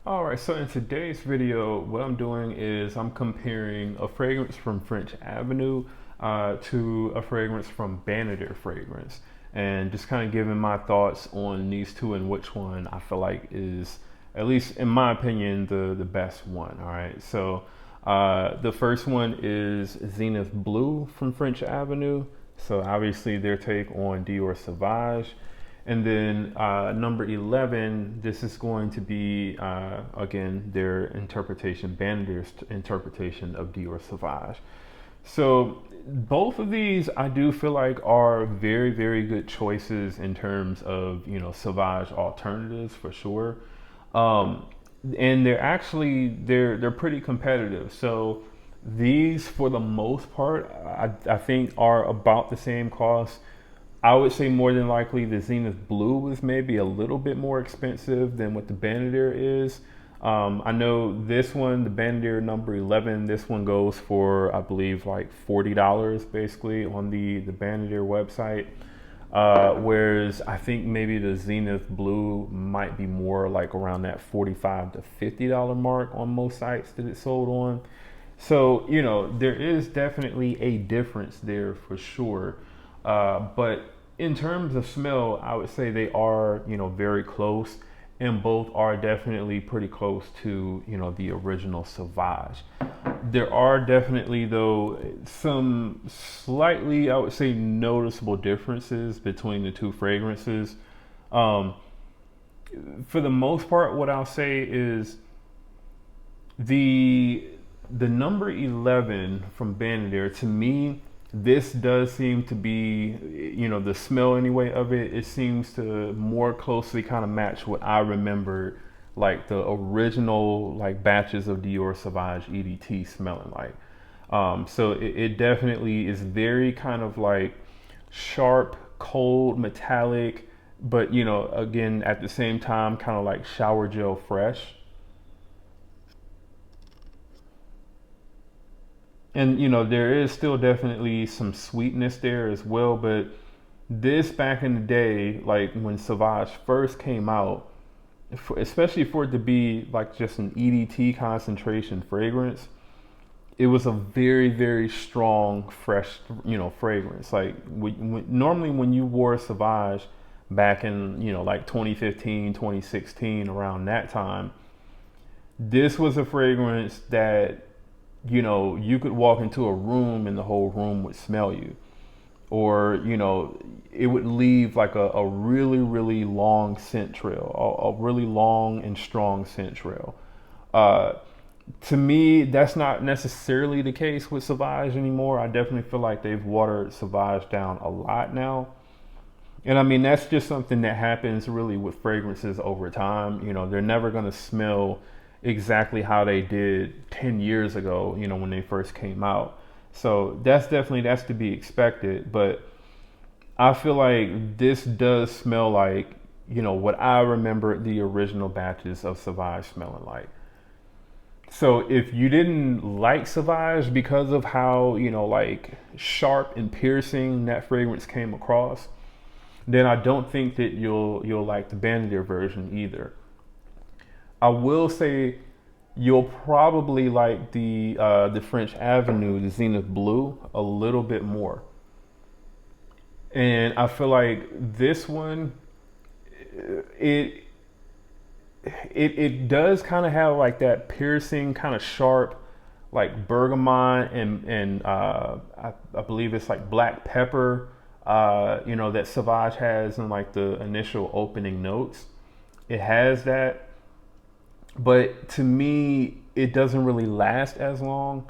All right, so in today's video, what I'm doing is I'm comparing a fragrance from French Avenue to a fragrance from Banadir Fragrance, and just kind of giving my thoughts on these two and which one I feel like is, at least in my opinion, the best one. All right, so the first one is Zenith Blue from French Avenue. So obviously their take on Dior Sauvage. And then number 11, this is going to be, again, their interpretation, Banadir's interpretation of Dior Sauvage. So both of these, I do feel like are very, very good choices in terms of, Sauvage alternatives for sure. Um, and they're pretty competitive. So these, for the most part, I think are about the same cost. I would say more than likely the Zenith Blue is maybe a little bit more expensive than what the Banadir is. I know this one, the Banadir number 11, this one goes for, I believe, like $40 basically on the Banadir website. Whereas I think maybe the Zenith Blue might be more like around that $45 to $50 mark on most sites that it's sold on. So, there is definitely a difference there for sure. But in terms of smell, I would say they are, very close, and both are definitely pretty close to, the original Sauvage. There are definitely, though, some slightly, I would say, noticeable differences between the two fragrances. Um, for the most part, what I'll say is the the number 11 from Banadir, to me, this does seem to be, the smell anyway of it, it seems to more closely kind of match what I remember, like the original like batches of Dior Sauvage EDT smelling like. So it definitely is very kind of like sharp, cold, metallic, but again, at the same time, kind of like shower gel fresh. And there is still definitely some sweetness there as well, but this back in the day, like when Sauvage first came out, especially for it to be like just an EDT concentration fragrance, it was a very, very strong, fresh, fragrance. Like normally when you wore Sauvage back in, like 2015, 2016, around that time, this was a fragrance that, you could walk into a room and the whole room would smell you. Or, it would leave like a really, really long scent trail, a really long and strong scent trail. Uh, to me, that's not necessarily the case with Sauvage anymore. I definitely feel like they've watered Sauvage down a lot now. And I mean, that's just something that happens really with fragrances over time. They're never going to smell exactly how they did 10 years ago, when they first came out. So that's to be expected. But I feel like this does smell like, what I remember the original batches of Sauvage smelling like. So if you didn't like Sauvage because of how, like sharp and piercing that fragrance came across, then I don't think that you'll like the Banadir version either. I will say you'll probably like the French Avenue, the Zenith Blue, a little bit more. And I feel like this one, it it does kind of have like that piercing, kind of sharp, like bergamot and I believe it's like black pepper, that Sauvage has in like the initial opening notes. It has that, but to me it doesn't really last as long,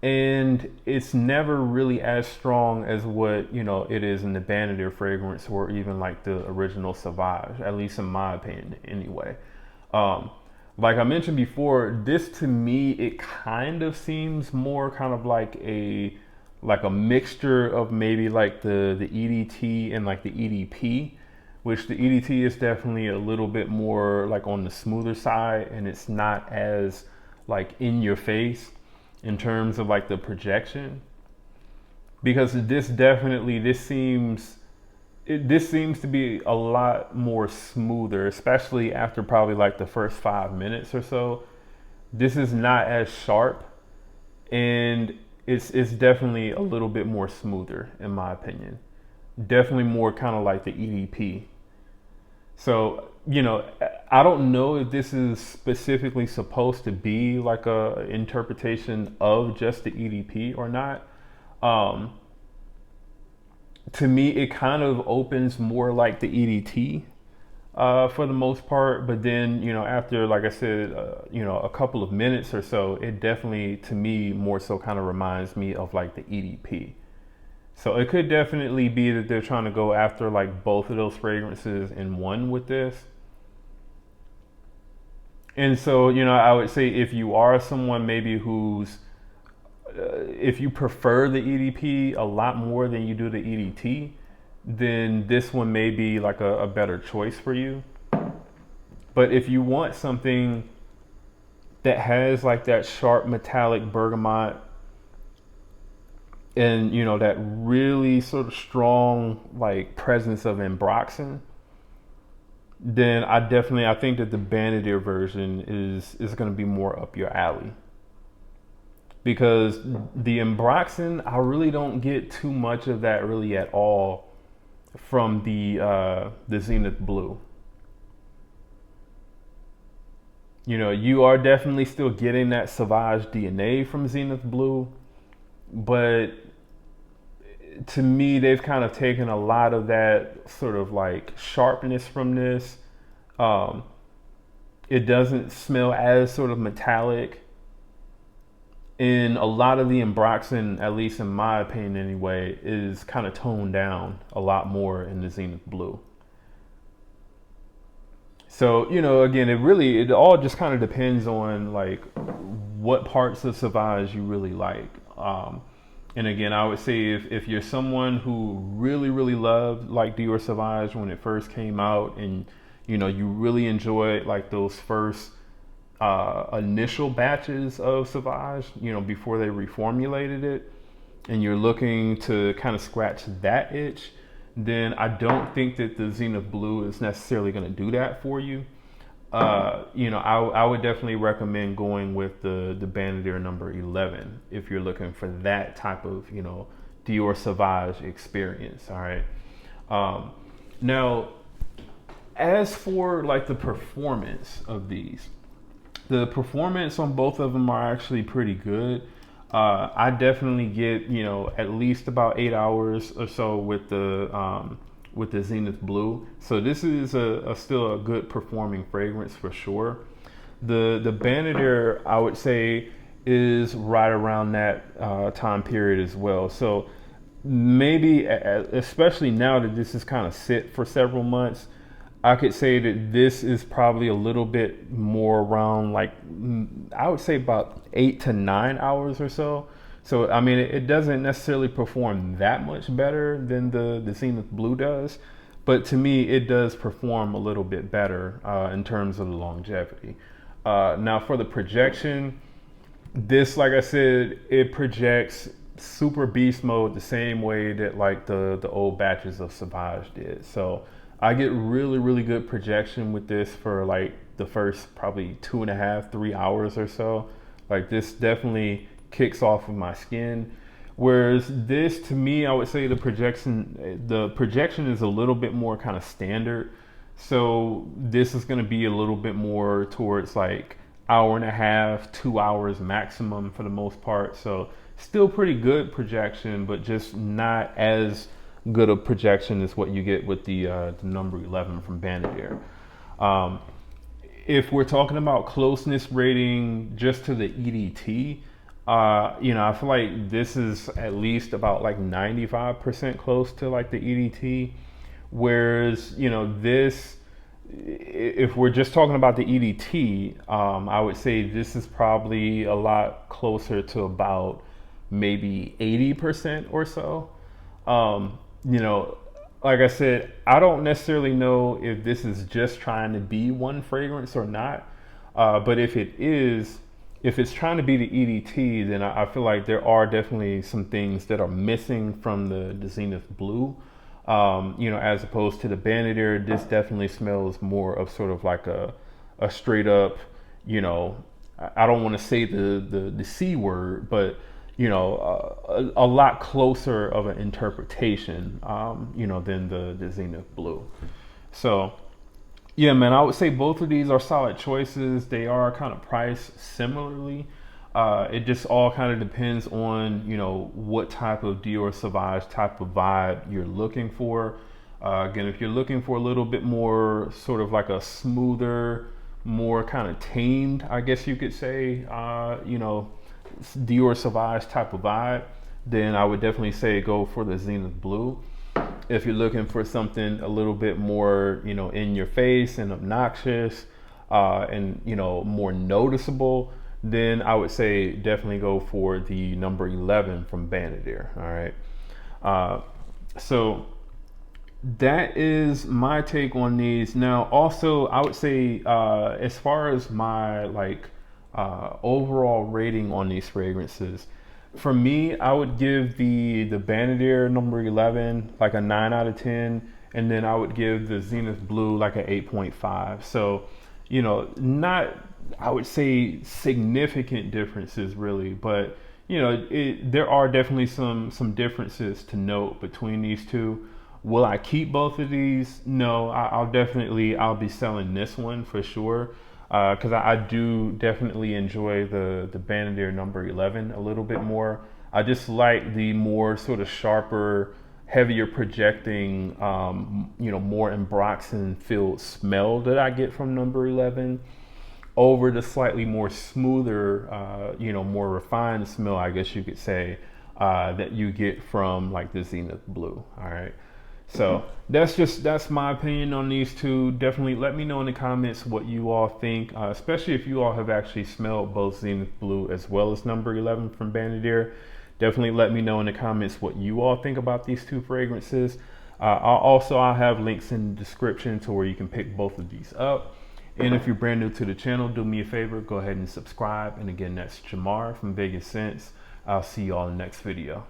and it's never really as strong as what it is in the Banadir fragrance or even like the original Sauvage, at least in my opinion anyway. um, like I mentioned before, this to me, it kind of seems more kind of like a mixture of maybe like the EDT and like the EDP, which the EDT is definitely a little bit more like on the smoother side, and it's not as like in your face in terms of like the projection. Because this seems this seems to be a lot more smoother, especially after probably like the first 5 minutes or so. This is not as sharp, and it's definitely a little bit more smoother in my opinion. Definitely more kind of like the EDP. So, I don't know if this is specifically supposed to be like a interpretation of just the EDP or not. Um, to me, it kind of opens more like the EDT for the most part. But then, after, like I said, a couple of minutes or so, it definitely, to me, more so kind of reminds me of like the EDP. So it could definitely be that they're trying to go after like both of those fragrances in one with this. And so, I would say if you are someone maybe who's, if you prefer the EDP a lot more than you do the EDT, then this one may be like a better choice for you. But if you want something that has like that sharp metallic bergamot and that really sort of strong like presence of ambroxan, then I think that the Banadir version is going to be more up your alley, because the ambroxan, I really don't get too much of that really at all from the Zenith Blue. You are definitely still getting that Sauvage DNA from Zenith Blue, but to me, they've kind of taken a lot of that sort of like sharpness from this. It doesn't smell as sort of metallic. And a lot of the ambroxan, at least in my opinion anyway, is kind of toned down a lot more in the Zenith Blue. So, again, it all just kind of depends on like what parts of Sauvage you really like. And again, I would say if you're someone who really, really loved like Dior Suavage when it first came out, and you really enjoyed like those first initial batches of Sauvage, before they reformulated it, and you're looking to kind of scratch that itch, then I don't think that the Zenith Blue is necessarily going to do that for you. I would definitely recommend going with the Banadir number 11 if you're looking for that type of, Dior Sauvage experience. All right. Now, as for like the performance of these, the performance on both of them are actually pretty good. I definitely get, at least about 8 hours or so with the Zenith Blue. So this is still a good performing fragrance for sure. The Banadir, I would say, is right around that time period as well. So maybe, especially now that this is kind of sit for several months, I could say that this is probably a little bit more around like, I would say about 8 to 9 hours or so. So, I mean, it doesn't necessarily perform that much better than the Zenith Blue does, but to me, it does perform a little bit better in terms of the longevity. Now for the projection, this, like I said, it projects super beast mode the same way that like the old batches of Sauvage did. So I get really, really good projection with this for like the first probably 2.5, 3 hours or so. Like this definitely kicks off with my skin. Whereas this, to me, I would say the projection is a little bit more kind of standard. So this is going to be a little bit more towards like 1.5, 2 hours maximum for the most part. So still pretty good projection, but just not as good a projection as what you get with the number 11 from Banadir. If we're talking about closeness rating just to the EDT, I feel like this is at least about like 95% close to like the EDT. Whereas, this, if we're just talking about the EDT, I would say this is probably a lot closer to about maybe 80% or so. Like I said, I don't necessarily know if this is just trying to be one fragrance or not. But if it's trying to be the EDT, then I feel like there are definitely some things that are missing from the Zenith Blue. You know, as opposed to the Banadir, this definitely smells more of sort of like a straight up, you know, I don't want to say the C word, but you know, a lot closer of an interpretation, you know, than the Zenith Blue. So yeah, man, I would say both of these are solid choices. They are kind of priced similarly. It just all kind of depends on, you know, what type of Dior Sauvage type of vibe you're looking for. Again, if you're looking for a little bit more sort of like a smoother, more kind of tamed, I guess you could say, you know, Dior Sauvage type of vibe, then I would definitely say go for the Zenith Blue. If you're looking for something a little bit more, you know, in your face and obnoxious, and you know, more noticeable, then I would say definitely go for the number 11 from Banadir. All right. So that is my take on these. Now, also, I would say, as far as my like overall rating on these fragrances, for me, I would give the Banadir number 11 like a 9 out of 10, and then I would give the Zenith Blue like an 8.5. So, you know, not, I would say, significant differences really, but you know, there are definitely some differences to note between these two. Will I keep both of these? No, I'll be selling this one for sure, because I do definitely enjoy the Banadir number 11 a little bit more. I just like the more sort of sharper, heavier projecting, you know, more Ambroxan filled smell that I get from number 11 over the slightly more smoother, you know, more refined smell, I guess you could say, that you get from like the Zenith Blue. All right. So that's my opinion on these two. Definitely let me know in the comments what you all think, especially if you all have actually smelled both Zenith Blue as well as number 11 from Banadir. Definitely let me know in the comments what you all think about these two fragrances. I'll have links in the description to where you can pick both of these up. And if you're brand new to the channel, do me a favor, go ahead and subscribe. And again, that's Jamar from Vegas Scents. I'll see you all in the next video.